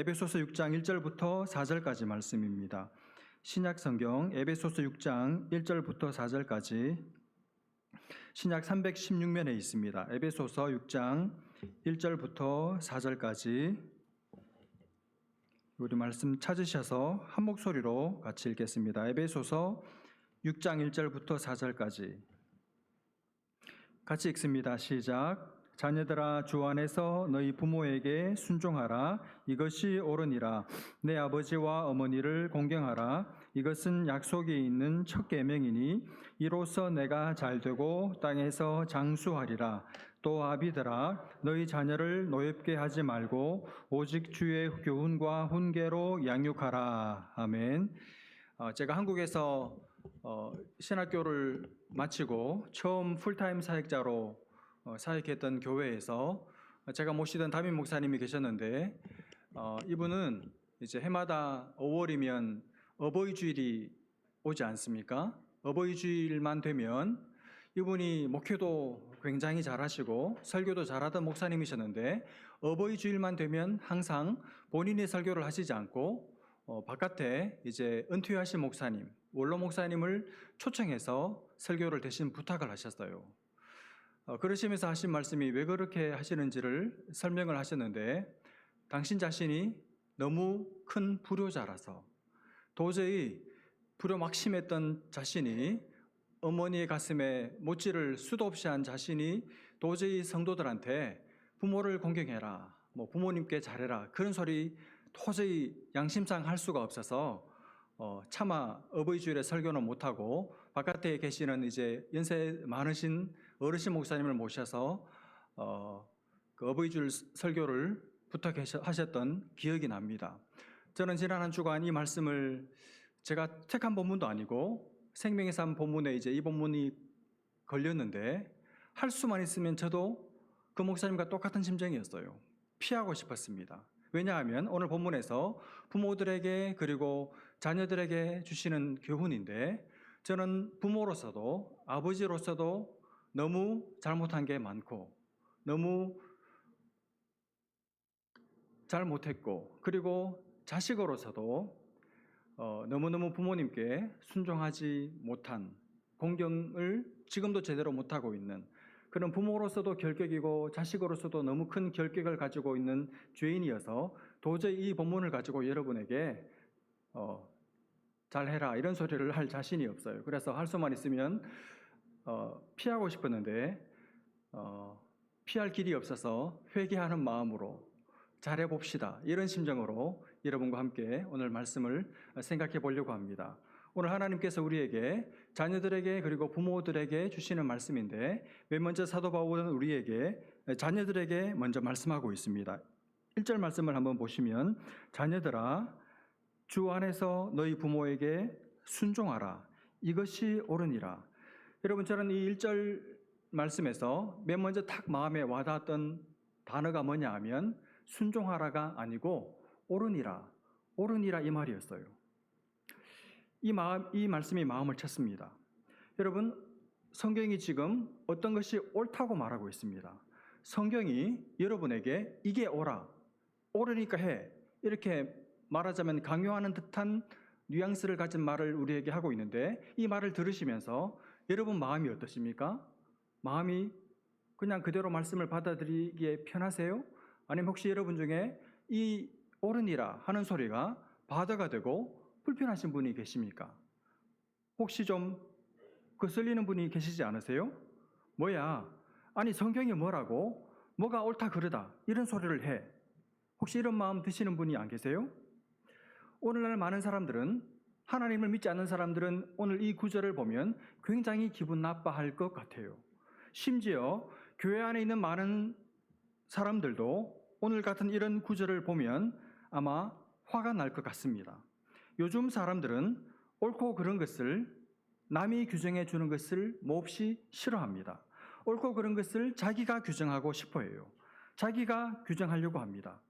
에베소서 6장 1절부터 4절까지 말씀입니다. 신약 성경 에베소서 6장 1절부터 4절까지 신약 316면에 있습니다. 에베소서 6장 1절부터 4절까지 우리 말씀 찾으셔서 한 목소리로 같이 읽겠습니다. 에베소서 6장 1절부터 4절까지 같이 읽습니다. 시작. 자녀들아, 주 안에서 너희 부모에게 순종하라. 이것이 옳으니라. 내 아버지와 어머니를 공경하라. 이것은 약속이 있는 첫 계명이니 이로써 내가 잘되고 땅에서 장수하리라. 또 아비들아, 너희 자녀를 노엽게 하지 말고 오직 주의 교훈과 훈계로 양육하라. 아멘. 제가 한국에서 신학교를 마치고 처음 풀타임 사역자로 사역했던 교회에서 제가 모시던 담임 목사님이 계셨는데 이분은 이제 해마다 5월이면 어버이 주일이 오지 않습니까? 어버이 주일만 되면 이분이 목회도 굉장히 잘하시고 설교도 잘하던 목사님이셨는데 어버이 주일만 되면 항상 본인이 설교를 하시지 않고 바깥에 이제 은퇴하신 목사님, 원로 목사님을 초청해서 설교를 대신 부탁을 하셨어요. 그러시면서 하신 말씀이 왜 그렇게 하시는지를 설명을 하셨는데, 당신 자신이 너무 큰 불효자라서 도저히 불효막심했던 자신이, 어머니의 가슴에 못지를 수도 없이 한 자신이 도저히 성도들한테 부모를 공경해라, 부모님께 잘해라, 그런 소리 도저히 양심상 할 수가 없어서 차마 어버이 주일에 설교는 못하고 바깥에 계시는 이제 연세 많으신 어르신 목사님을 모셔서 그 어버이 주일 설교를 부탁하셨던 기억이 납니다. 저는 지난 한 주간 이 말씀을 제가 택한 본문도 아니고 생명의 삶 본문에 이제 이 본문이 걸렸는데 할 수만 있으면 저도 그 목사님과 똑같은 심정이었어요. 피하고 싶었습니다. 왜냐하면 오늘 본문에서 부모들에게 그리고 자녀들에게 주시는 교훈인데, 저는 부모로서도 아버지로서도 너무 잘못한 게 많고 너무 잘못했고, 그리고 자식으로서도 너무너무 부모님께 순종하지 못한, 공경을 지금도 제대로 못하고 있는 그런 부모로서도 결격이고 자식으로서도 너무 큰 결격을 가지고 있는 죄인이어서 도저히 이 본문을 가지고 여러분에게 잘해라 이런 소리를 할 자신이 없어요. 그래서 할 수만 있으면 피하고 싶었는데 피할 길이 없어서 회개하는 마음으로 잘해봅시다, 이런 심정으로 여러분과 함께 오늘 말씀을 생각해 보려고 합니다. 오늘 하나님께서 우리에게, 자녀들에게 그리고 부모들에게 주시는 말씀인데, 맨 먼저 사도 바울은 우리에게, 자녀들에게 먼저 말씀하고 있습니다. 1절 말씀을 한번 보시면, 자녀들아, 주 안에서 너희 부모에게 순종하라. 이것이 옳으니라. 여러분, 저는 이 1절 말씀에서 맨 먼저 딱 마음에 와닿았던 단어가 뭐냐 하면 순종하라가 아니고 옳으니라, 옳으니라 이 말이었어요. 이 말씀이 마음을 쳤습니다. 여러분, 성경이 지금 어떤 것이 옳다고 말하고 있습니다. 성경이 여러분에게 이게 옳으니까 해, 이렇게 말하자면 강요하는 듯한 뉘앙스를 가진 말을 우리에게 하고 있는데, 이 말을 들으시면서 여러분 마음이 어떠십니까? 마음이 그냥 그대로 말씀을 받아들이기에 편하세요? 아니면 혹시 여러분 중에 이 옳으니라 하는 소리가 바다가 되고 불편하신 분이 계십니까? 혹시 좀 거슬리는 분이 계시지 않으세요? 뭐야, 아니 성경이 뭐라고, 뭐가 옳다 그르다 이런 소리를 해. 혹시 이런 마음 드시는 분이 안 계세요? 오늘날 많은 사람들은, 하나님을 믿지 않는 사람들은 오늘 이 구절을 보면 굉장히 기분 나빠할 것 같아요. 심지어 교회 안에 있는 많은 사람들도 오늘 같은 이런 구절을 보면 아마 화가 날 것 같습니다. 요즘 사람들은 옳고 그른 것을, 남이 규정해 주는 것을 몹시 싫어합니다. 옳고 그른 것을 자기가 규정하고 싶어 해요. 자기가 규정하려고 합니다.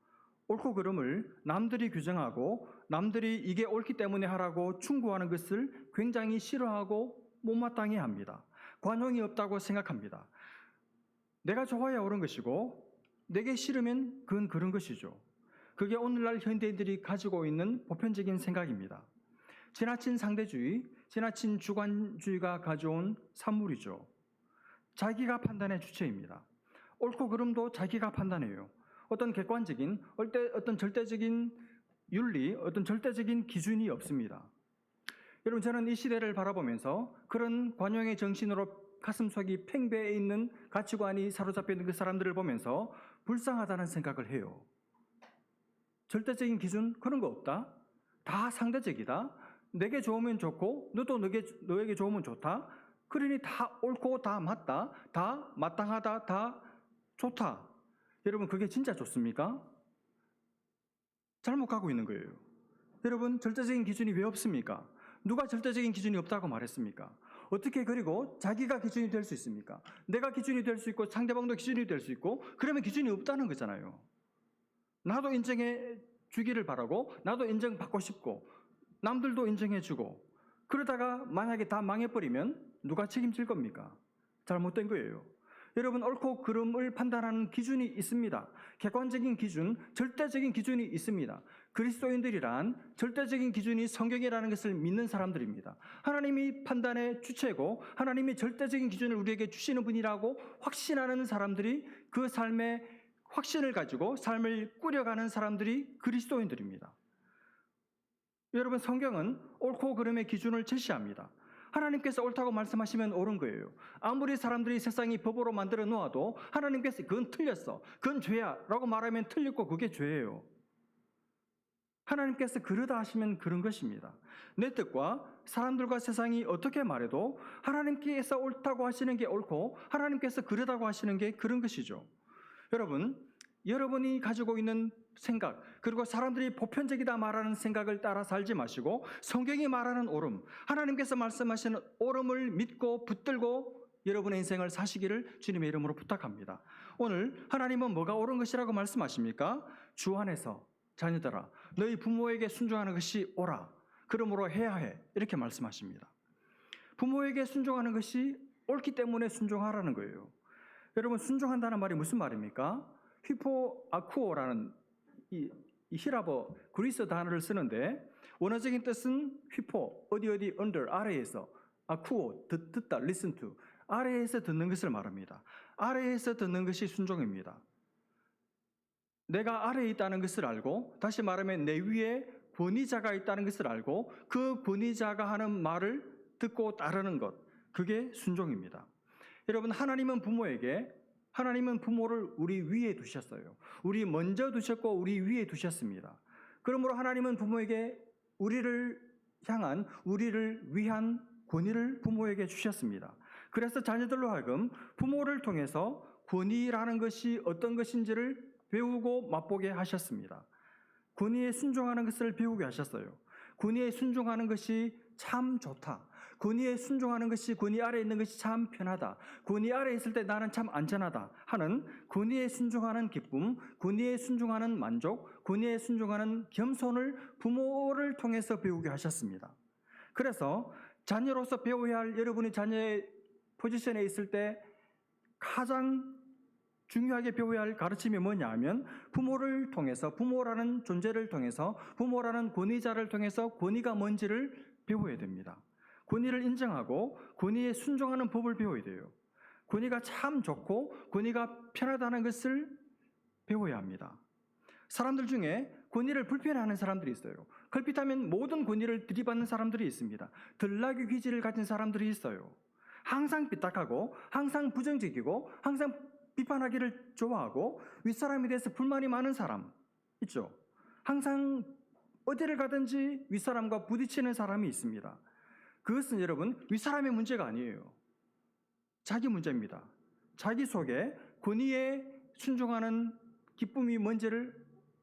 옳고 그름을 남들이 규정하고 남들이 이게 옳기 때문에 하라고 충고하는 것을 굉장히 싫어하고 못마땅해 합니다. 관용이 없다고 생각합니다. 내가 좋아야 옳은 것이고 내게 싫으면 그건 그런 것이죠. 그게 오늘날 현대인들이 가지고 있는 보편적인 생각입니다. 지나친 상대주의, 지나친 주관주의가 가져온 산물이죠. 자기가 판단의 주체입니다. 옳고 그름도 자기가 판단해요. 어떤 객관적인, 어떤 절대적인 윤리, 어떤 절대적인 기준이 없습니다. 여러분, 저는 이 시대를 바라보면서 그런 관용의 정신으로 가슴속이 팽배해 있는 가치관이 사로잡혀 있는 그 사람들을 보면서 불쌍하다는 생각을 해요. 절대적인 기준 그런 거 없다. 다 상대적이다. 내게 좋으면 좋고 너도 너에게 좋으면 좋다. 그러니 다 옳고 다 맞다. 다 마땅하다. 다 좋다. 여러분, 그게 진짜 좋습니까? 잘못 가고 있는 거예요. 여러분, 절대적인 기준이 왜 없습니까? 누가 절대적인 기준이 없다고 말했습니까? 어떻게 그리고 자기가 기준이 될 수 있습니까? 내가 기준이 될 수 있고 상대방도 기준이 될 수 있고 그러면 기준이 없다는 거잖아요. 나도 인정해 주기를 바라고 나도 인정받고 싶고 남들도 인정해 주고 그러다가 만약에 다 망해버리면 누가 책임질 겁니까? 잘못된 거예요. 여러분, 옳고 그름을 판단하는 기준이 있습니다. 객관적인 기준, 절대적인 기준이 있습니다. 그리스도인들이란 절대적인 기준이 성경이라는 것을 믿는 사람들입니다. 하나님이 판단의 주체고 하나님이 절대적인 기준을 우리에게 주시는 분이라고 확신하는 사람들이 그 삶의 확신을 가지고 삶을 꾸려가는 사람들이 그리스도인들입니다. 여러분, 성경은 옳고 그름의 기준을 제시합니다. 하나님께서 옳다고 말씀하시면 옳은 거예요. 아무리 사람들이 세상이 법으로 만들어 놓아도 하나님께서 그건 틀렸어, 그건 죄야 라고 말하면 틀렸고 그게 죄예요. 하나님께서 그러다 하시면 그런 것입니다. 내 뜻과 사람들과 세상이 어떻게 말해도 하나님께서 옳다고 하시는 게 옳고 하나님께서 그러다고 하시는 게 그런 것이죠. 여러분이 가지고 있는 생각, 그리고 사람들이 보편적이다 말하는 생각을 따라 살지 마시고 성경이 말하는 옳음, 하나님께서 말씀하시는 옳음을 믿고 붙들고 여러분의 인생을 사시기를 주님의 이름으로 부탁합니다. 오늘 하나님은 뭐가 옳은 것이라고 말씀하십니까? 주 안에서 자녀들아, 너희 부모에게 순종하는 것이 옳아. 그러므로 해야 해. 이렇게 말씀하십니다. 부모에게 순종하는 것이 옳기 때문에 순종하라는 거예요. 여러분, 순종한다는 말이 무슨 말입니까? 휘포아쿠오라는 이 히라버 그리스 단어를 쓰는데 원어적인 뜻은 휘포, 어디 under, 아래에서, 아쿠오, 듣다, listen to, 아래에서 듣는 것을 말합니다. 아래에서 듣는 것이 순종입니다. 내가 아래에 있다는 것을 알고, 다시 말하면 내 위에 권위자가 있다는 것을 알고 그 권위자가 하는 말을 듣고 따르는 것, 그게 순종입니다. 여러분, 하나님은 부모를 우리 위에 두셨어요. 우리 먼저 두셨고 우리 위에 두셨습니다. 그러므로 하나님은 부모에게 우리를 위한 권위를 부모에게 주셨습니다. 그래서 자녀들로 하여금 부모를 통해서 권위라는 것이 어떤 것인지를 배우고 맛보게 하셨습니다. 권위에 순종하는 것을 배우게 하셨어요. 권위에 순종하는 것이 참 좋다. 권위에 순종하는 것이, 권위 아래에 있는 것이 참 편하다. 권위 아래에 있을 때 나는 참 안전하다 하는 권위에 순종하는 기쁨, 권위에 순종하는 만족, 권위에 순종하는 겸손을 부모를 통해서 배우게 하셨습니다. 그래서 자녀로서 배워야 할 여러분이 자녀의 포지션에 있을 때 가장 중요하게 배워야 할 가르침이 뭐냐 하면 부모를 통해서, 부모라는 존재를 통해서, 부모라는 권위자를 통해서 권위가 뭔지를 배워야 됩니다. 권위를 인정하고 권위에 순종하는 법을 배워야 돼요. 권위가 참 좋고 권위가 편하다는 것을 배워야 합니다. 사람들 중에 권위를 불편해하는 사람들이 있어요. 걸핏하면 모든 권위를 들이받는 사람들이 있습니다. 들나귀 기질을 가진 사람들이 있어요. 항상 삐딱하고 항상 부정적이고 항상 비판하기를 좋아하고 윗사람에 대해서 불만이 많은 사람 있죠. 항상 어디를 가든지 윗사람과 부딪히는 사람이 있습니다. 그것은 여러분, 윗사람의 문제가 아니에요. 자기 문제입니다. 자기 속에 권위에 순종하는 기쁨이 뭔지를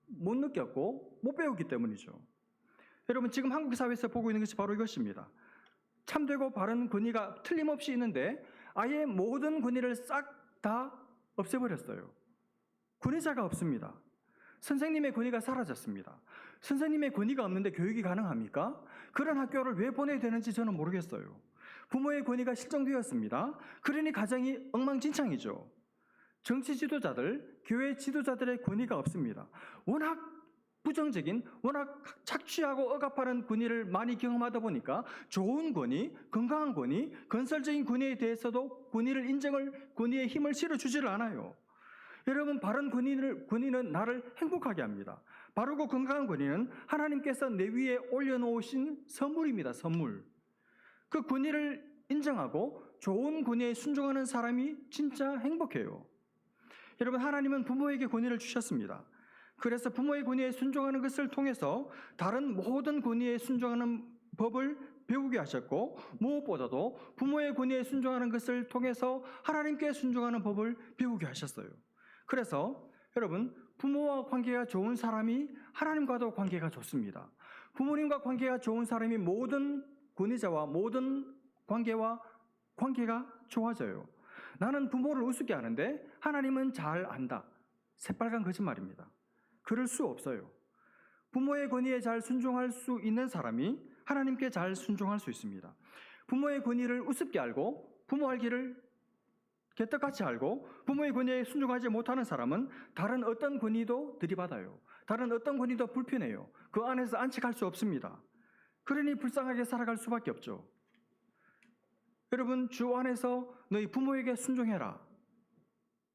못 느꼈고 못 배웠기 때문이죠. 여러분, 지금 한국 사회에서 보고 있는 것이 바로 이것입니다. 참되고 바른 권위가 틀림없이 있는데 아예 모든 권위를 싹 다 없애버렸어요. 권위자가 없습니다. 선생님의 권위가 사라졌습니다. 선생님의 권위가 없는데 교육이 가능합니까? 그런 학교를 왜 보내야 되는지 저는 모르겠어요. 부모의 권위가 실종되었습니다. 그러니 가정이 엉망진창이죠. 정치 지도자들, 교회 지도자들의 권위가 없습니다. 워낙 부정적인 워낙 착취하고 억압하는 권위를 많이 경험하다 보니까 좋은 권위, 건강한 권위, 건설적인 권위에 대해서도 권위의 힘을 실어주지를 않아요. 여러분, 바른 권위는 나를 행복하게 합니다. 바르고 건강한 권위는 하나님께서 내 위에 올려놓으신 선물입니다. 선물. 그 권위를 인정하고 좋은 권위에 순종하는 사람이 진짜 행복해요. 여러분, 하나님은 부모에게 권위를 주셨습니다. 그래서 부모의 권위에 순종하는 것을 통해서 다른 모든 권위에 순종하는 법을 배우게 하셨고, 무엇보다도 부모의 권위에 순종하는 것을 통해서 하나님께 순종하는 법을 배우게 하셨어요. 그래서 여러분, 부모와 관계가 좋은 사람이 하나님과도 관계가 좋습니다. 부모님과 관계가 좋은 사람이 모든 권위자와 모든 관계가 좋아져요. 나는 부모를 우습게 하는데 하나님은 잘 안다. 새빨간 거짓말입니다. 그럴 수 없어요. 부모의 권위에 잘 순종할 수 있는 사람이 하나님께 잘 순종할 수 있습니다. 부모의 권위를 우습게 알고 부모 알기를 개떡같이 알고 부모의 권위에 순종하지 못하는 사람은 다른 어떤 권위도 들이받아요. 다른 어떤 권위도 불편해요. 그 안에서 안식할 수 없습니다. 그러니 불쌍하게 살아갈 수밖에 없죠. 여러분, 주 안에서 너희 부모에게 순종해라.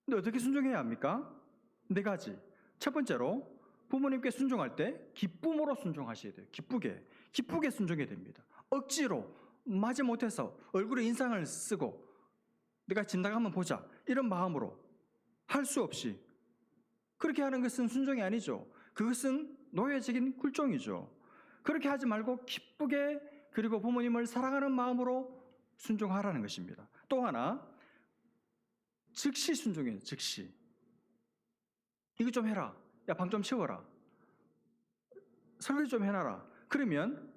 근데 어떻게 순종해야 합니까? 4가지. 첫 번째로, 부모님께 순종할 때 기쁨으로 순종하셔야 돼요. 기쁘게 순종해야 됩니다. 억지로 마지 못해서 얼굴에 인상을 쓰고 내가 진다가 한번 보자 이런 마음으로 할 수 없이 그렇게 하는 것은 순종이 아니죠. 그것은 노예적인 굴종이죠. 그렇게 하지 말고 기쁘게, 그리고 부모님을 사랑하는 마음으로 순종하라는 것입니다. 또 하나, 즉시 순종해요. 즉시. 이거 좀 해라. 야, 방 좀 치워라. 설거지 좀 해놔라. 그러면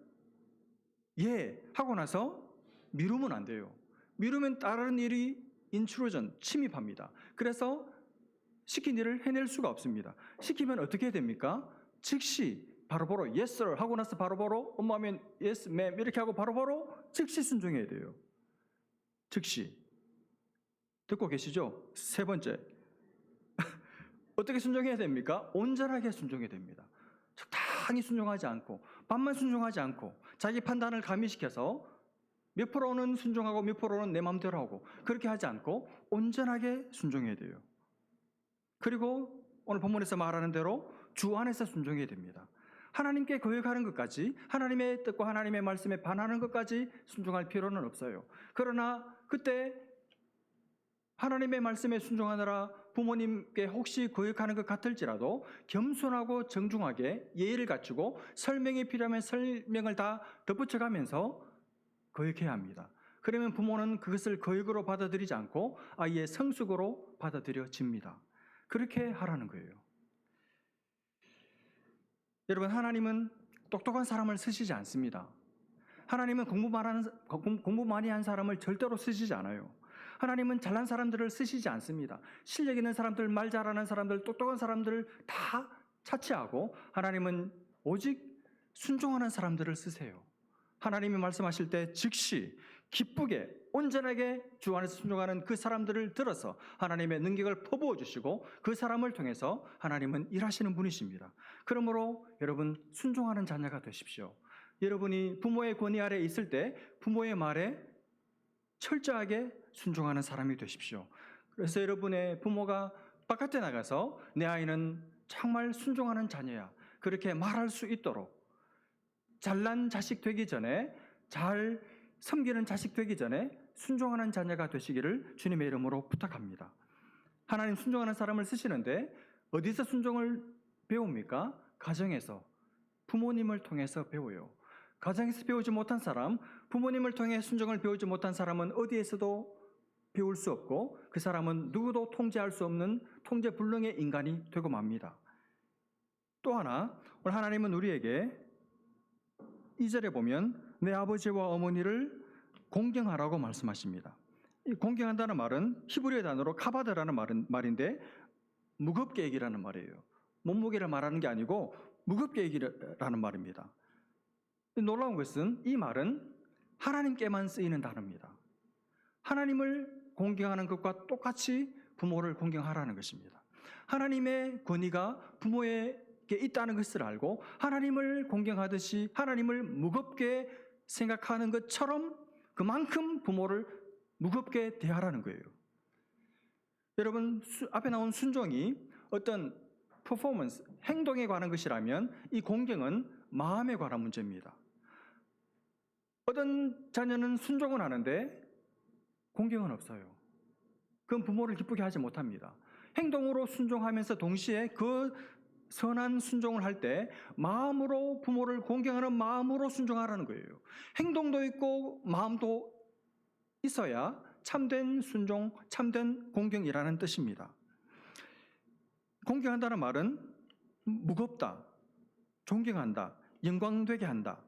예 하고 나서 미루면 안 돼요. 미루면 다른 일이 인트루전, 침입합니다. 그래서 시킨 일을 해낼 수가 없습니다. 시키면 어떻게 해야 됩니까? 즉시 바로바로 yes sir 하고 나서 바로바로 엄마면 yes ma'am 이렇게 하고 바로바로 즉시 순종해야 돼요. 즉시. 듣고 계시죠? 3번째. 어떻게 순종해야 됩니까? 온전하게 순종해야 됩니다. 적당히 순종하지 않고 반만 순종하지 않고 자기 판단을 가미시켜서 몇 프로는 순종하고 몇 프로는 내 마음대로 하고 그렇게 하지 않고 온전하게 순종해야 돼요. 그리고 오늘 본문에서 말하는 대로 주 안에서 순종해야 됩니다. 하나님께 거역하는 것까지, 하나님의 뜻과 하나님의 말씀에 반하는 것까지 순종할 필요는 없어요. 그러나 그때 하나님의 말씀에 순종하느라 부모님께 혹시 거역하는 것 같을지라도 겸손하고 정중하게 예의를 갖추고 설명이 필요하면 설명을 다 덧붙여가면서 거역해야 합니다. 그러면 부모는 그것을 거역으로 받아들이지 않고 아이의 성숙으로 받아들여집니다. 그렇게 하라는 거예요. 여러분, 하나님은 똑똑한 사람을 쓰시지 않습니다. 하나님은 공부 많이 한 사람을 절대로 쓰시지 않아요. 하나님은 잘난 사람들을 쓰시지 않습니다. 실력 있는 사람들, 말 잘하는 사람들, 똑똑한 사람들을 다 차치하고 하나님은 오직 순종하는 사람들을 쓰세요. 하나님이 말씀하실 때 즉시 기쁘게 온전하게 주 안에서 순종하는 그 사람들을 들어서 하나님의 능력을 퍼부어 주시고 그 사람을 통해서 하나님은 일하시는 분이십니다. 그러므로 여러분, 순종하는 자녀가 되십시오. 여러분이 부모의 권위 아래 있을 때 부모의 말에 철저하게 순종하는 사람이 되십시오. 그래서 여러분의 부모가 바깥에 나가서 내 아이는 정말 순종하는 자녀야, 그렇게 말할 수 있도록 잘난 자식 되기 전에, 잘 섬기는 자식 되기 전에 순종하는 자녀가 되시기를 주님의 이름으로 부탁합니다. 하나님 순종하는 사람을 쓰시는데 어디서 순종을 배웁니까? 가정에서, 부모님을 통해서 배워요. 가정에서 배우지 못한 사람, 부모님을 통해 순종을 배우지 못한 사람은 어디에서도 배울 수 없고 그 사람은 누구도 통제할 수 없는 통제불능의 인간이 되고 맙니다. 또 하나, 오늘 하나님은 우리에게 2절에 보면 내 아버지와 어머니를 공경하라고 말씀하십니다. 이 공경한다는 말은 히브리어 단어로 카바드라는 말인데 무겁게 얘기라는 말이에요. 몸무게를 말하는 게 아니고 무겁게 얘기라는 말입니다. 놀라운 것은 이 말은 하나님께만 쓰이는 단어입니다. 하나님을 공경하는 것과 똑같이 부모를 공경하라는 것입니다. 하나님의 권위가 부모의 게 있다는 것을 알고 하나님을 공경하듯이 하나님을 무겁게 생각하는 것처럼 그만큼 부모를 무겁게 대하라는 거예요. 여러분, 앞에 나온 순종이 어떤 퍼포먼스, 행동에 관한 것이라면 이 공경은 마음에 관한 문제입니다. 어떤 자녀는 순종은 하는데 공경은 없어요. 그건 부모를 기쁘게 하지 못합니다. 행동으로 순종하면서 동시에 그 선한 순종을 할 때 마음으로 부모를 공경하는 마음으로 순종하라는 거예요. 행동도 있고 마음도 있어야 참된 순종, 참된 공경이라는 뜻입니다. 공경한다는 말은 무겁다, 존경한다, 영광되게 한다,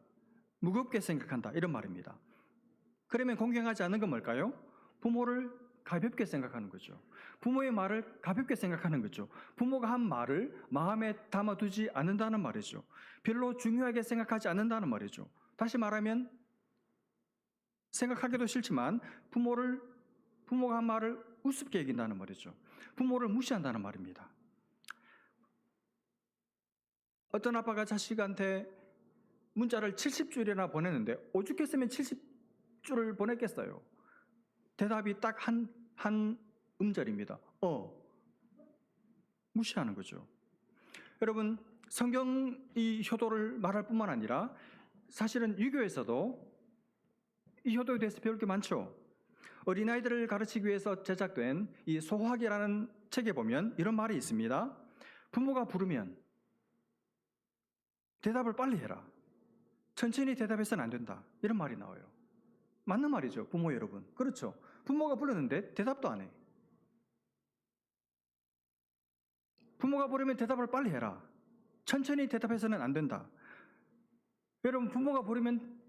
무겁게 생각한다 이런 말입니다. 그러면 공경하지 않는 건 뭘까요? 부모를 가볍게 생각하는 거죠. 부모의 말을 가볍게 생각하는 거죠. 부모가 한 말을 마음에 담아두지 않는다는 말이죠. 별로 중요하게 생각하지 않는다는 말이죠. 다시 말하면 생각하기도 싫지만 부모가 한 말을 우습게 여긴다는 말이죠. 부모를 무시한다는 말입니다. 어떤 아빠가 자식한테 문자를 70줄이나 보냈는데 오죽했으면 70줄을 보냈겠어요. 대답이 딱 한 음절입니다. 무시하는 거죠. 여러분, 성경이 효도를 말할 뿐만 아니라 사실은 유교에서도 이 효도에 대해서 배울 게 많죠. 어린아이들을 가르치기 위해서 제작된 이 소화기라는 책에 보면 이런 말이 있습니다. 부모가 부르면 대답을 빨리 해라. 천천히 대답해서는 안 된다. 이런 말이 나와요. 맞는 말이죠, 부모 여러분. 그렇죠. 부모가 불렀는데 대답도 안 해. 부모가 부르면 대답을 빨리 해라. 천천히 대답해서는 안 된다. 여러분, 부모가 부르면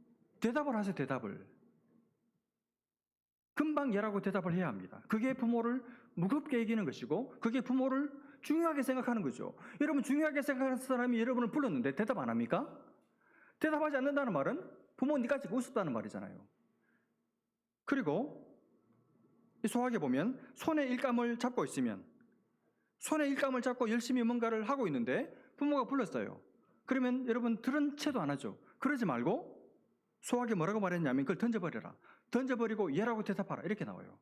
대답을 하세요, 대답을. 금방 예라고 대답을 해야 합니다. 그게 부모를 무겁게 여기는 것이고 그게 부모를 중요하게 생각하는 거죠. 여러분, 중요하게 생각하는 사람이 여러분을 불렀는데 대답 안 합니까? 대답하지 않는다는 말은 부모 니까지 우습다는 말이잖아요. 그리고 이 소화기에 보면 손에 일감을 잡고 있으면 손에 일감을 잡고 열심히 뭔가를 하고 있는데 부모가 불렀어요. 그러면 여러분 들은 채도 안 하죠. 그러지 말고 소화기에 뭐라고 말했냐면 그걸 던져버려라. 던져버리고 예라고 대답하라. 이렇게 나와요.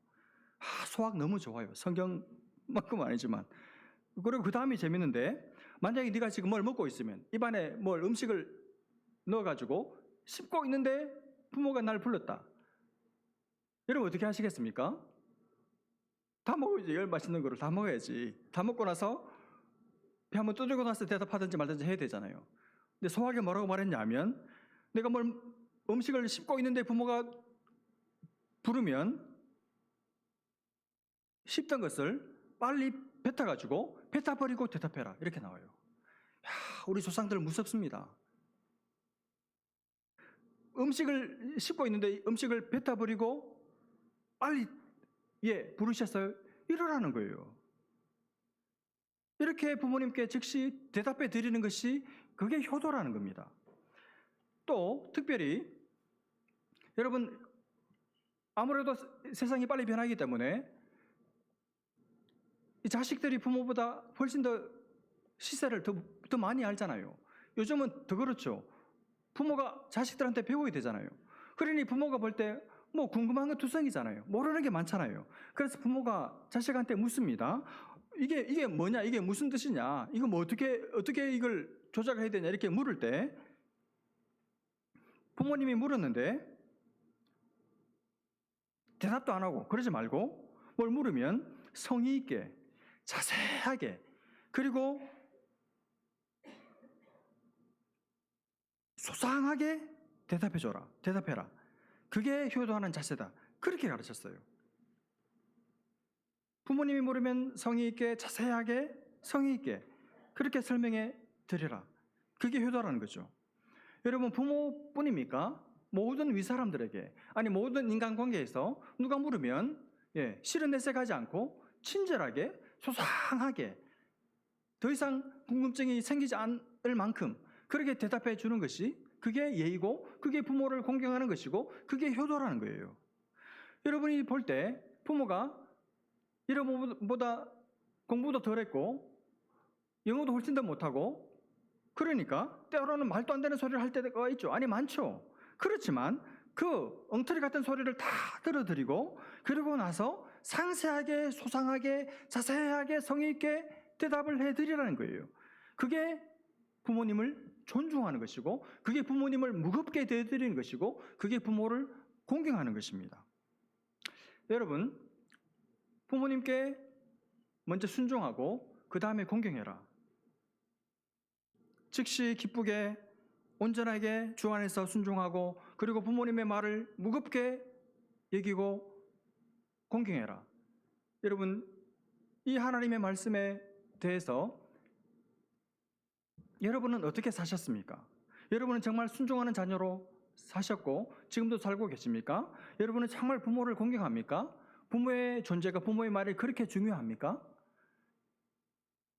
소학 너무 좋아요. 성경만큼은 아니지만. 그리고 그 다음이 재밌는데 만약에 네가 지금 뭘 먹고 있으면 입안에 뭘 음식을 넣어가지고 씹고 있는데 부모가 날 불렀다. 여러분 어떻게 하시겠습니까? 다 먹어야지. 열 맛있는 거를 다 먹어야지. 다 먹고 나서 배 한번 두들고 나서 대답하든지 말든지 해야 되잖아요. 근데 소화기에 뭐라고 말했냐면 내가 뭘 음식을 씹고 있는데 부모가 부르면 씹던 것을 빨리 뱉어가지고 뱉어버리고 대답해라. 이렇게 나와요. 우리 조상들 무섭습니다. 음식을 씹고 있는데 음식을 뱉어버리고 빨리 부르셨어요? 이러라는 거예요. 이렇게 부모님께 즉시 대답해 드리는 것이 그게 효도라는 겁니다. 또 특별히 여러분 아무래도 세상이 빨리 변하기 때문에 이 자식들이 부모보다 훨씬 더 시세를 더 많이 알잖아요. 요즘은 더 그렇죠. 부모가 자식들한테 배워야 되잖아요. 그러니 부모가 볼 때 뭐 궁금한 건 투성이잖아요. 모르는 게 많잖아요. 그래서 부모가 자식한테 묻습니다. 이게 뭐냐? 이게 무슨 뜻이냐? 이거 뭐 어떻게 이걸 조작해야 되냐? 이렇게 물을 때 부모님이 물었는데 대답도 안 하고 그러지 말고 뭘 물으면 성의 있게 자세하게 그리고 소상하게 대답해라. 그게 효도하는 자세다. 그렇게 가르쳤어요. 부모님이 물으면 성의 있게 자세하게 성의 있게 그렇게 설명해 드리라. 그게 효도라는 거죠. 여러분 부모뿐입니까? 모든 윗사람들에게 아니 모든 인간관계에서 누가 물으면 싫은 내색하지 않고 친절하게 소상하게 더 이상 궁금증이 생기지 않을 만큼 그렇게 대답해 주는 것이 그게 예의고 그게 부모를 공경하는 것이고 그게 효도라는 거예요. 여러분이 볼 때 부모가 여러분보다 공부도 덜 했고 영어도 훨씬 더 못하고 그러니까 때로는 말도 안 되는 소리를 할 때가 있죠. 아니 많죠. 그렇지만 그 엉터리 같은 소리를 다 들어드리고 그러고 나서 상세하게 소상하게 자세하게 성의 있게 대답을 해드리라는 거예요. 그게 부모님을 존중하는 것이고 그게 부모님을 무겁게 대해드리는 것이고 그게 부모를 공경하는 것입니다. 여러분, 부모님께 먼저 순종하고 그 다음에 공경해라. 즉시 기쁘게 온전하게 주 안에서 순종하고 그리고 부모님의 말을 무겁게 여기고 공경해라. 여러분, 이 하나님의 말씀에 대해서 여러분은 어떻게 사셨습니까? 여러분은 정말 순종하는 자녀로 사셨고 지금도 살고 계십니까? 여러분은 정말 부모를 공경합니까? 부모의 존재가 부모의 말이 그렇게 중요합니까?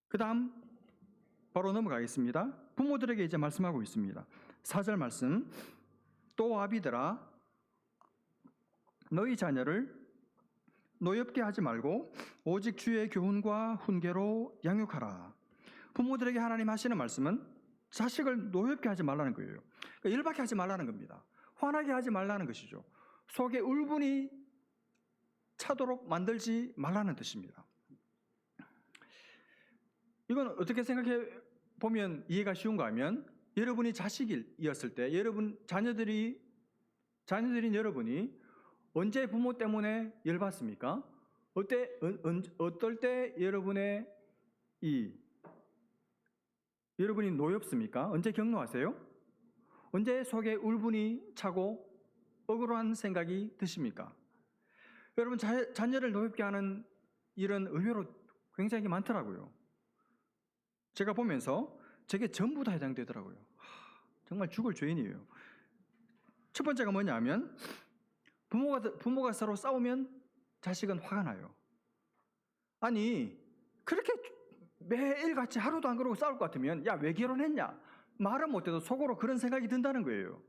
그 다음 바로 넘어가겠습니다. 부모들에게 이제 말씀하고 있습니다. 4절 말씀. 또 아비들아 너희 자녀를 노엽게 하지 말고 오직 주의 교훈과 훈계로 양육하라. 부모들에게 하나님 하시는 말씀은 자식을 노엽게 하지 말라는 거예요. 그러니까 열받게 하지 말라는 겁니다. 화나게 하지 말라는 것이죠. 속에 울분이 차도록 만들지 말라는 뜻입니다. 이건 어떻게 생각해 보면 이해가 쉬운가 하면 여러분이 자식이었을 때 여러분 자녀들인 여러분이 언제 부모 때문에 열받습니까? 어떨 때 여러분이 노엽습니까? 언제 경노하세요? 언제 속에 울분이 차고 억울한 생각이 드십니까? 여러분 자녀를 노엽게 하는 일은 의외로 굉장히 많더라고요. 제가 보면서 저게 전부 다 해당되더라고요. 정말 죽을 죄인이에요. 첫 번째가 뭐냐면 부모가 서로 싸우면 자식은 화가 나요. 아니 그렇게 매일같이 하루도 안 그러고 싸울 것 같으면 야 왜 결혼했냐? 말은 못해도 속으로 그런 생각이 든다는 거예요.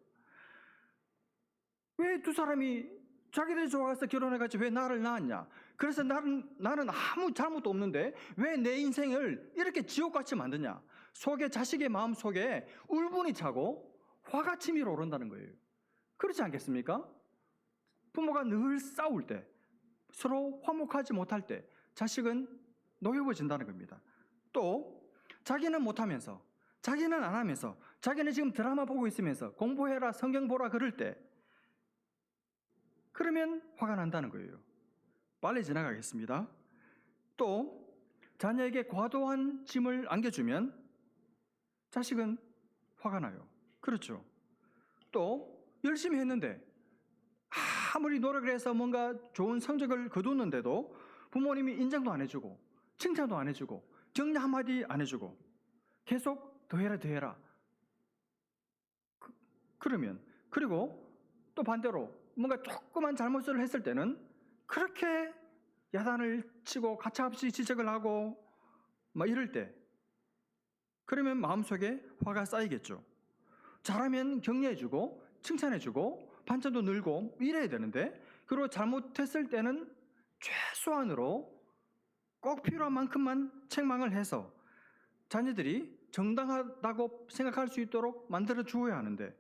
왜 두 사람이 자기들이 좋아서 결혼해가지고 왜 나를 낳았냐? 그래서 나는 아무 잘못도 없는데 왜 내 인생을 이렇게 지옥같이 만드냐? 속에 자식의 마음 속에 울분이 차고 화가 치밀어 오른다는 거예요. 그렇지 않겠습니까? 부모가 늘 싸울 때 서로 화목하지 못할 때 자식은 노여워진다는 겁니다. 또 자기는 못하면서 자기는 안 하면서 자기는 지금 드라마 보고 있으면서 공부해라 성경 보라 그럴 때 그러면 화가 난다는 거예요. 빨리 지나가겠습니다. 또 자녀에게 과도한 짐을 안겨주면 자식은 화가 나요. 그렇죠. 또 열심히 했는데 아무리 노력을 해서 뭔가 좋은 성적을 거두는데도 부모님이 인정도 안 해주고 칭찬도 안 해주고 격려 한마디 안 해주고 계속 더해라 그러면 그리고 또 반대로 뭔가 조그만 잘못을 했을 때는 그렇게 야단을 치고 가차없이 지적을 하고 막 이럴 때 그러면 마음속에 화가 쌓이겠죠. 잘하면 격려해주고 칭찬해주고 반찬도 늘고 이래야 되는데 그리고 잘못했을 때는 최소한으로 꼭 필요한 만큼만 책망을 해서 자녀들이 정당하다고 생각할 수 있도록 만들어 주어야 하는데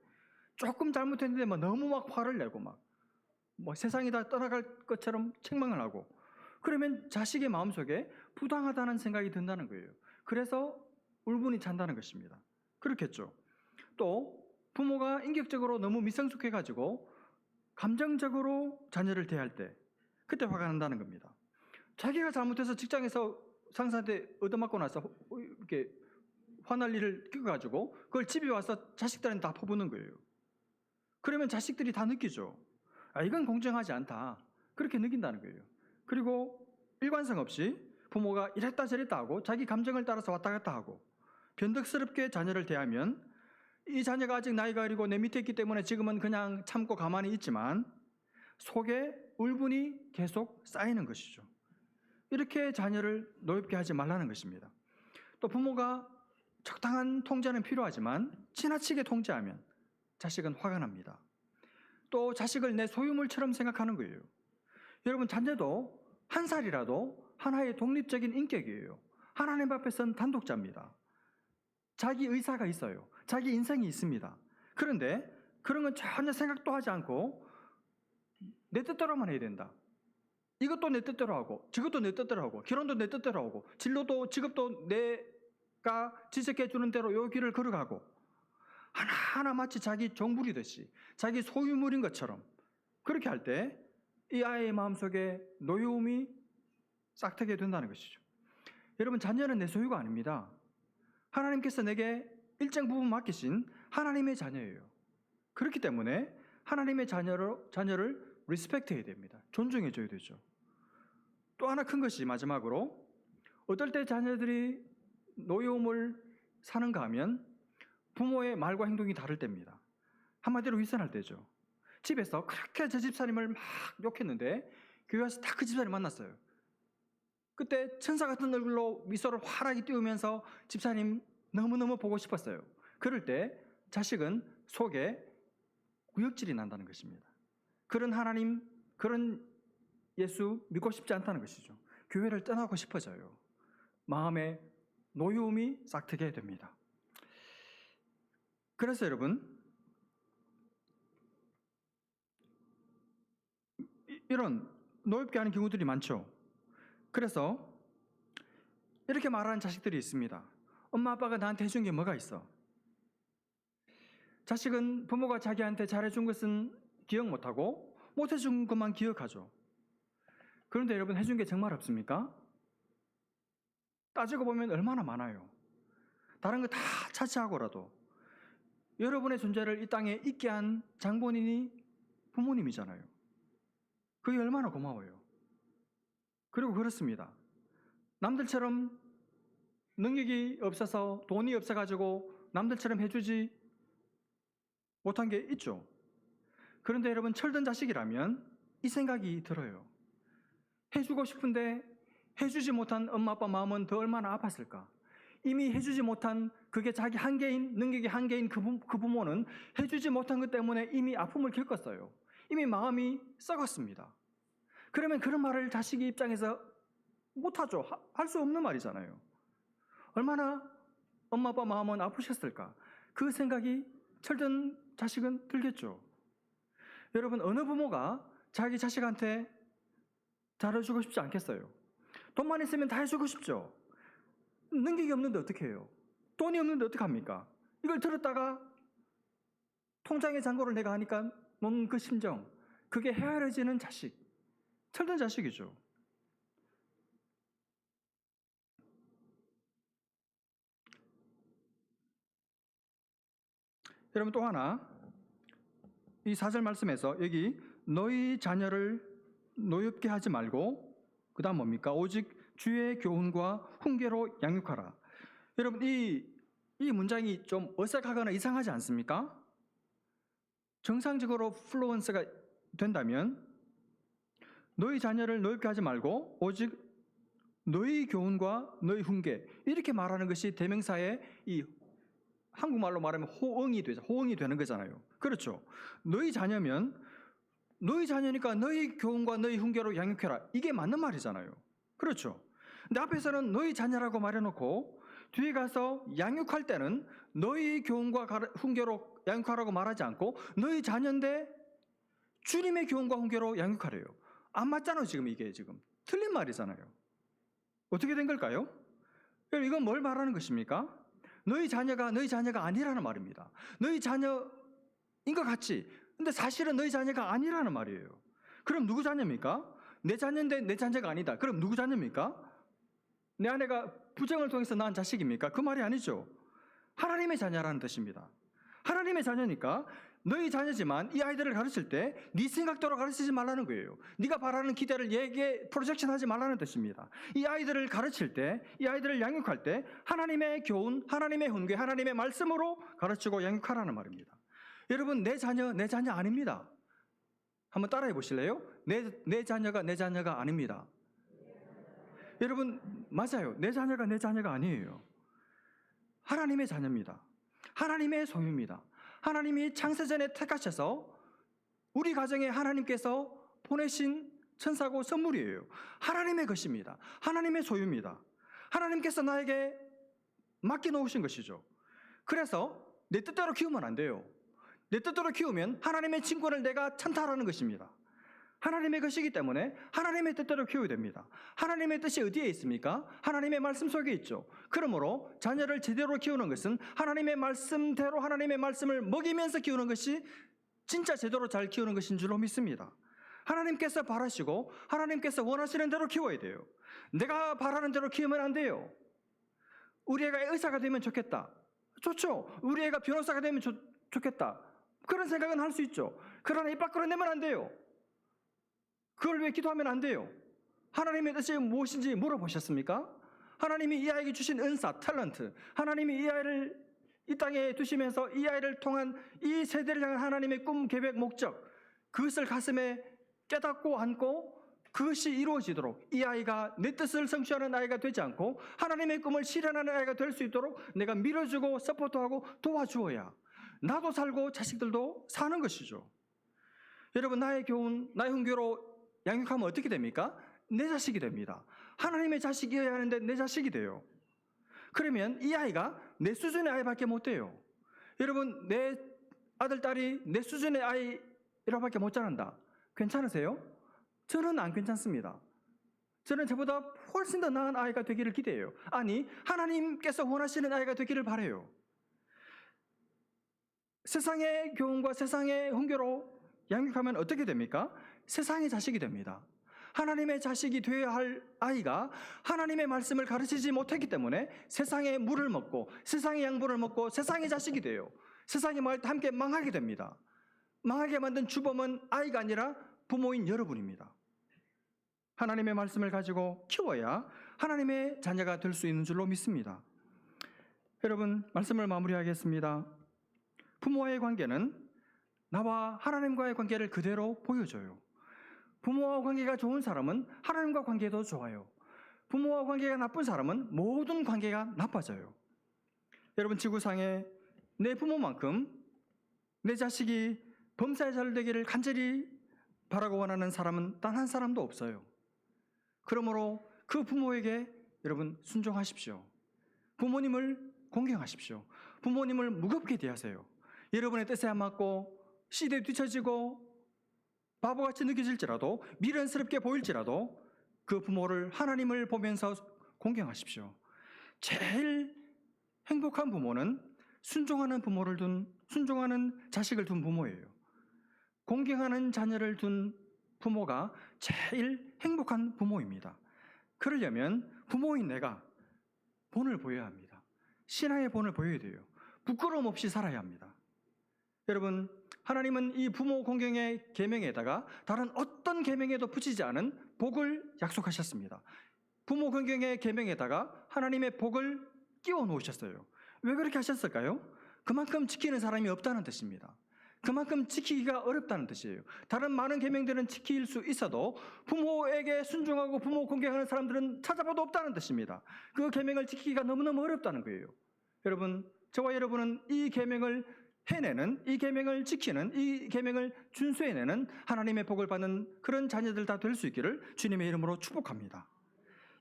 조금 잘못했는데 너무 막 화를 내고 막 세상이 다 떠나갈 것처럼 책망을 하고 그러면 자식의 마음속에 부당하다는 생각이 든다는 거예요. 그래서 울분이 찬다는 것입니다. 그렇겠죠. 또 부모가 인격적으로 너무 미성숙해가지고 감정적으로 자녀를 대할 때 그때 화가 난다는 겁니다. 자기가 잘못해서 직장에서 상사한테 얻어맞고 나서 이렇게 화날 일을 겪어가지고 그걸 집에 와서 자식들한테 다 퍼붓는 거예요. 그러면 자식들이 다 느끼죠. 이건 공정하지 않다. 그렇게 느낀다는 거예요. 그리고 일관성 없이 부모가 이랬다 저랬다 하고 자기 감정을 따라서 왔다 갔다 하고 변덕스럽게 자녀를 대하면 이 자녀가 아직 나이가 어리고 내 밑에 있기 때문에 지금은 그냥 참고 가만히 있지만 속에 울분이 계속 쌓이는 것이죠. 이렇게 자녀를 노엽게 하지 말라는 것입니다. 또 부모가 적당한 통제는 필요하지만 지나치게 통제하면 자식은 화가 납니다. 또 자식을 내 소유물처럼 생각하는 거예요. 여러분 자녀도 한 살이라도 하나의 독립적인 인격이에요. 하나님 앞에 선 단독자입니다. 자기 의사가 있어요. 자기 인생이 있습니다. 그런데 그런 건 전혀 생각도 하지 않고 내 뜻대로만 해야 된다. 이것도 내 뜻대로 하고 저것도 내 뜻대로 하고 결혼도 내 뜻대로 하고 진로도 직업도 내가 지적해 주는 대로 요 길을 걸어가고 하나하나 마치 자기 종물이듯이 자기 소유물인 것처럼 그렇게 할 때 이 아이의 마음속에 노여움이 싹트게 된다는 것이죠. 여러분, 자녀는 내 소유가 아닙니다. 하나님께서 내게 일정 부분 맡기신 하나님의 자녀예요. 그렇기 때문에 하나님의 자녀를 리스펙트해야 됩니다. 존중해줘야 되죠. 또 하나 큰 것이 마지막으로 어떨 때 자녀들이 노여움을 사는가 하면 부모의 말과 행동이 다를 때입니다. 한마디로 윗선할 때죠. 집에서 그렇게 저 집사님을 막 욕했는데 교회 와서 딱 그 집사님 만났어요. 그때 천사 같은 얼굴로 미소를 환하게 띄우면서 집사님 너무너무 보고 싶었어요. 그럴 때 자식은 속에 구역질이 난다는 것입니다. 그런 하나님, 그런 예수 믿고 싶지 않다는 것이죠. 교회를 떠나고 싶어져요. 마음에 노여움이 싹트게 됩니다. 그래서 여러분, 이런 노엽게 하는 경우들이 많죠. 그래서 이렇게 말하는 자식들이 있습니다. 엄마 아빠가 나한테 해준 게 뭐가 있어? 자식은 부모가 자기한테 잘해준 것은 기억 못하고 못해준 것만 기억하죠. 그런데 여러분, 해준 게 정말 없습니까? 따지고 보면 얼마나 많아요. 다른 거 다 차치하고라도 여러분의 존재를 이 땅에 있게 한 장본인이 부모님이잖아요. 그게 얼마나 고마워요. 그리고 그렇습니다. 남들처럼 능력이 없어서 돈이 없어가지고 남들처럼 해주지 못한 게 있죠. 그런데 여러분, 철든 자식이라면 이 생각이 들어요. 해주고 싶은데 해주지 못한 엄마 아빠 마음은 더 얼마나 아팠을까. 이미 해주지 못한 그게 자기 한계인, 능력이 한계인 그 부모는 해주지 못한 것 때문에 이미 아픔을 겪었어요. 이미 마음이 썩었습니다. 그러면 그런 말을 자식이 입장에서 못하죠. 할 수 없는 말이잖아요. 얼마나 엄마 아빠 마음은 아프셨을까. 그 생각이 철든 자식은 들겠죠. 여러분, 어느 부모가 자기 자식한테 잘해주고 싶지 않겠어요? 돈만 있으면 다 해주고 싶죠. 능력이 없는데 어떻게 해요? 돈이 없는데 어떡합니까? 이걸 들었다가 통장에 잔고를 내가 하니까 놓는 그 심정, 그게 헤아려지는 자식, 철든 자식이죠. 여러분, 또 하나, 이 4절 말씀에서 여기 너희 자녀를 노엽게 하지 말고, 그 다음 뭡니까? 오직 주의 교훈과 훈계로 양육하라. 여러분, 이 문장이 좀 어색하거나 이상하지 않습니까? 정상적으로 플루언스가 된다면 너희 자녀를 노엽게 하지 말고 오직 너희 교훈과 너희 훈계, 이렇게 말하는 것이 대명사의 이 한국말로 말하면 호응이 되죠. 호응이 되는 거잖아요. 그렇죠. 너희 자녀면 너희 자녀니까 너희 교훈과 너희 훈계로 양육해라. 이게 맞는 말이잖아요. 그렇죠. 근데 앞에서는 너희 자녀라고 말해놓고 뒤에 가서 양육할 때는 너희 교훈과 훈계로 양육하라고 말하지 않고 너희 자녀인데 주님의 교훈과 훈계로 양육하래요. 안 맞잖아요. 지금 이게 지금 틀린 말이잖아요. 어떻게 된 걸까요? 이건 뭘 말하는 것입니까? 너희 자녀가 아니라는 말입니다. 너희 자녀인 것 같지? 근데 사실은 너희 자녀가 아니라는 말이에요. 그럼 누구 자녀입니까? 내 자녀인데 내 자녀가 아니다. 그럼 누구 자녀입니까? 내 아내가 부정을 통해서 낳은 자식입니까? 그 말이 아니죠. 하나님의 자녀라는 뜻입니다. 하나님의 자녀니까 너희 자녀지만 이 아이들을 가르칠 때 네 생각대로 가르치지 말라는 거예요. 네가 바라는 기대를 얘기에 프로젝션 하지 말라는 뜻입니다. 이 아이들을 가르칠 때, 이 아이들을 양육할 때 하나님의 교훈, 하나님의 훈계, 하나님의 말씀으로 가르치고 양육하라는 말입니다. 여러분, 내 자녀 아닙니다. 한번 따라해 보실래요? 내 자녀가 아닙니다. 여러분, 맞아요. 내 자녀가 아니에요. 하나님의 자녀입니다. 하나님의 소유입니다. 하나님이 창세전에 택하셔서 우리 가정에 하나님께서 보내신 천사고 선물이에요. 하나님의 것입니다. 하나님의 소유입니다. 하나님께서 나에게 맡겨놓으신 것이죠. 그래서 내 뜻대로 키우면 안 돼요. 내 뜻대로 키우면 하나님의 친권을 내가 찬탈하는 것입니다. 하나님의 것이기 때문에 하나님의 뜻대로 키워야 됩니다. 하나님의 뜻이 어디에 있습니까? 하나님의 말씀 속에 있죠. 그러므로 자녀를 제대로 키우는 것은 하나님의 말씀대로 하나님의 말씀을 먹이면서 키우는 것이 진짜 제대로 잘 키우는 것인 줄로 믿습니다. 하나님께서 바라시고 하나님께서 원하시는 대로 키워야 돼요. 내가 바라는 대로 키우면 안 돼요. 우리 애가 의사가 되면 좋겠다. 좋죠. 우리 애가 변호사가 되면 좋겠다. 그런 생각은 할 수 있죠. 그러나 입 밖으로 내면 안 돼요. 그걸 왜 기도하면 안 돼요? 하나님의 뜻이 무엇인지 물어보셨습니까? 하나님이 이 아이에게 주신 은사, 탤런트, 하나님이 이 아이를 이 땅에 두시면서 이 아이를 통한 이 세대를 향한 하나님의 꿈, 계획, 목적, 그것을 가슴에 깨닫고 안고 그것이 이루어지도록 이 아이가 내 뜻을 성취하는 아이가 되지 않고 하나님의 꿈을 실현하는 아이가 될 수 있도록 내가 밀어주고 서포트하고 도와주어야 나도 살고 자식들도 사는 것이죠. 여러분, 나의 교훈, 나의 훈교로 양육하면 어떻게 됩니까? 내 자식이 됩니다. 하나님의 자식이어야 하는데 내 자식이 돼요. 그러면 이 아이가 내 수준의 아이밖에 못 돼요. 여러분, 내 아들, 딸이 내 수준의 아이라고밖에 못 자란다. 괜찮으세요? 저는 안 괜찮습니다. 저는 저보다 훨씬 더 나은 아이가 되기를 기대해요. 아니, 하나님께서 원하시는 아이가 되기를 바라요. 세상의 교훈과 세상의 훈교로 양육하면 어떻게 됩니까? 세상의 자식이 됩니다. 하나님의 자식이 되어야 할 아이가 하나님의 말씀을 가르치지 못했기 때문에 세상의 물을 먹고 세상의 양분을 먹고 세상의 자식이 돼요. 세상의 말과 함께 망하게 됩니다. 망하게 만든 주범은 아이가 아니라 부모인 여러분입니다. 하나님의 말씀을 가지고 키워야 하나님의 자녀가 될 수 있는 줄로 믿습니다. 여러분, 말씀을 마무리하겠습니다. 부모와의 관계는 나와 하나님과의 관계를 그대로 보여줘요. 부모와 관계가 좋은 사람은 하나님과 관계도 좋아요. 부모와 관계가 나쁜 사람은 모든 관계가 나빠져요. 여러분, 지구상에 내 부모만큼 내 자식이 범사에 잘 되기를 간절히 바라고 원하는 사람은 단 한 사람도 없어요. 그러므로 그 부모에게 여러분 순종하십시오. 부모님을 공경하십시오. 부모님을 무겁게 대하세요. 여러분의 뜻에 안 맞고 시대에 뒤처지고 바보같이 느껴질지라도 미련스럽게 보일지라도 그 부모를 하나님을 보면서 공경하십시오. 제일 행복한 부모는 순종하는 자식을 둔 부모예요. 공경하는 자녀를 둔 부모가 제일 행복한 부모입니다. 그러려면 부모인 내가 본을 보여야 합니다. 신앙의 본을 보여야 돼요. 부끄러움 없이 살아야 합니다. 여러분, 하나님은 이 부모 공경의 계명에다가 다른 어떤 계명에도 붙이지 않은 복을 약속하셨습니다. 부모 공경의 계명에다가 하나님의 복을 끼워 놓으셨어요. 왜 그렇게 하셨을까요? 그만큼 지키는 사람이 없다는 뜻입니다. 그만큼 지키기가 어렵다는 뜻이에요. 다른 많은 계명들은 지킬 수 있어도 부모에게 순종하고 부모 공경하는 사람들은 찾아봐도 없다는 뜻입니다. 그 계명을 지키기가 너무너무 어렵다는 거예요. 여러분, 저와 여러분은 이 계명을 해내는, 이 계명을 지키는, 이 계명을 준수해내는 하나님의 복을 받는 그런 자녀들 다 될 수 있기를 주님의 이름으로 축복합니다.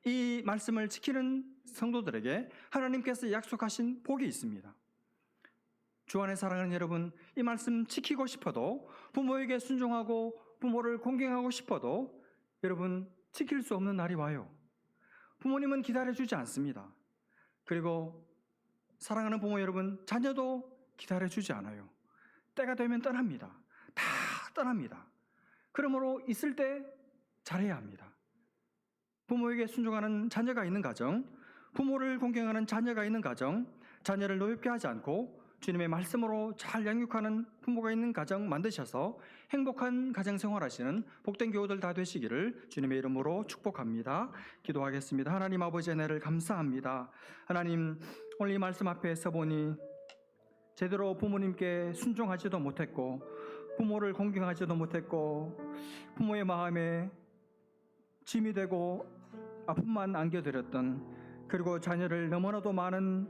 이 말씀을 지키는 성도들에게 하나님께서 약속하신 복이 있습니다. 주 안에 사랑하는 여러분, 이 말씀 지키고 싶어도 부모에게 순종하고 부모를 공경하고 싶어도 여러분 지킬 수 없는 날이 와요. 부모님은 기다려주지 않습니다. 그리고 사랑하는 부모 여러분, 자녀도 기다려주지 않아요. 때가 되면 떠납니다. 다 떠납니다. 그러므로 있을 때 잘해야 합니다. 부모에게 순종하는 자녀가 있는 가정, 부모를 공경하는 자녀가 있는 가정, 자녀를 노엽게 하지 않고 주님의 말씀으로 잘 양육하는 부모가 있는 가정 만드셔서 행복한 가정생활 하시는 복된 교우들 다 되시기를 주님의 이름으로 축복합니다. 기도하겠습니다. 하나님 아버지, 은혜를 감사합니다. 하나님, 오늘 이 말씀 앞에 서보니 제대로 부모님께 순종하지도 못했고 부모를 공경하지도 못했고 부모의 마음에 짐이 되고 아픔만 안겨드렸던, 그리고 자녀를 너무나도 많은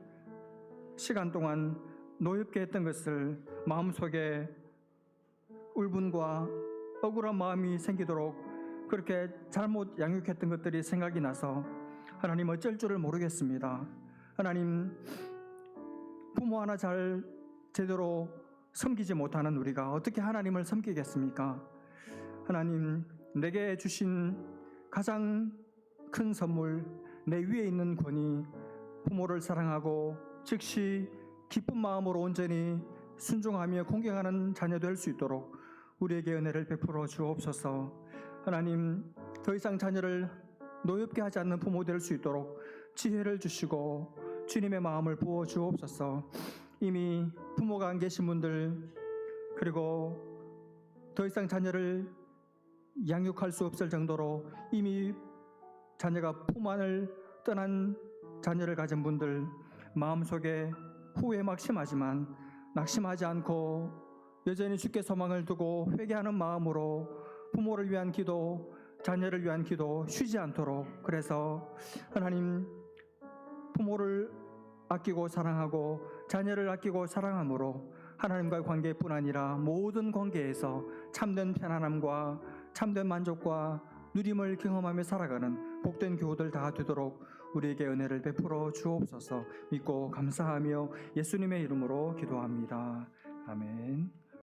시간 동안 노엽게 했던 것을 마음속에 울분과 억울한 마음이 생기도록 그렇게 잘못 양육했던 것들이 생각이 나서 하나님 어쩔 줄을 모르겠습니다. 하나님, 부모 하나 잘 제대로 섬기지 못하는 우리가 어떻게 하나님을 섬기겠습니까? 하나님, 내게 주신 가장 큰 선물, 내 위에 있는 권위, 부모를 사랑하고 즉시 기쁜 마음으로 온전히 순종하며 공경하는 자녀 될 수 있도록 우리에게 은혜를 베풀어 주옵소서. 하나님, 더 이상 자녀를 노엽게 하지 않는 부모 될 수 있도록 지혜를 주시고 주님의 마음을 부어 주옵소서. 이미 부모가 안 계신 분들, 그리고 더 이상 자녀를 양육할 수 없을 정도로 이미 자녀가 품 안을 떠난 자녀를 가진 분들, 마음속에 후회 막심하지만 낙심하지 않고 여전히 주께 소망을 두고 회개하는 마음으로 부모를 위한 기도, 자녀를 위한 기도 쉬지 않도록, 그래서 하나님, 부모를 아끼고 사랑하고 자녀를 아끼고 사랑함으로 하나님과의 관계뿐 아니라 모든 관계에서 참된 편안함과 참된 만족과 누림을 경험하며 살아가는 복된 교우들 다 되도록 우리에게 은혜를 베풀어 주옵소서. 믿고 감사하며 예수님의 이름으로 기도합니다. 아멘.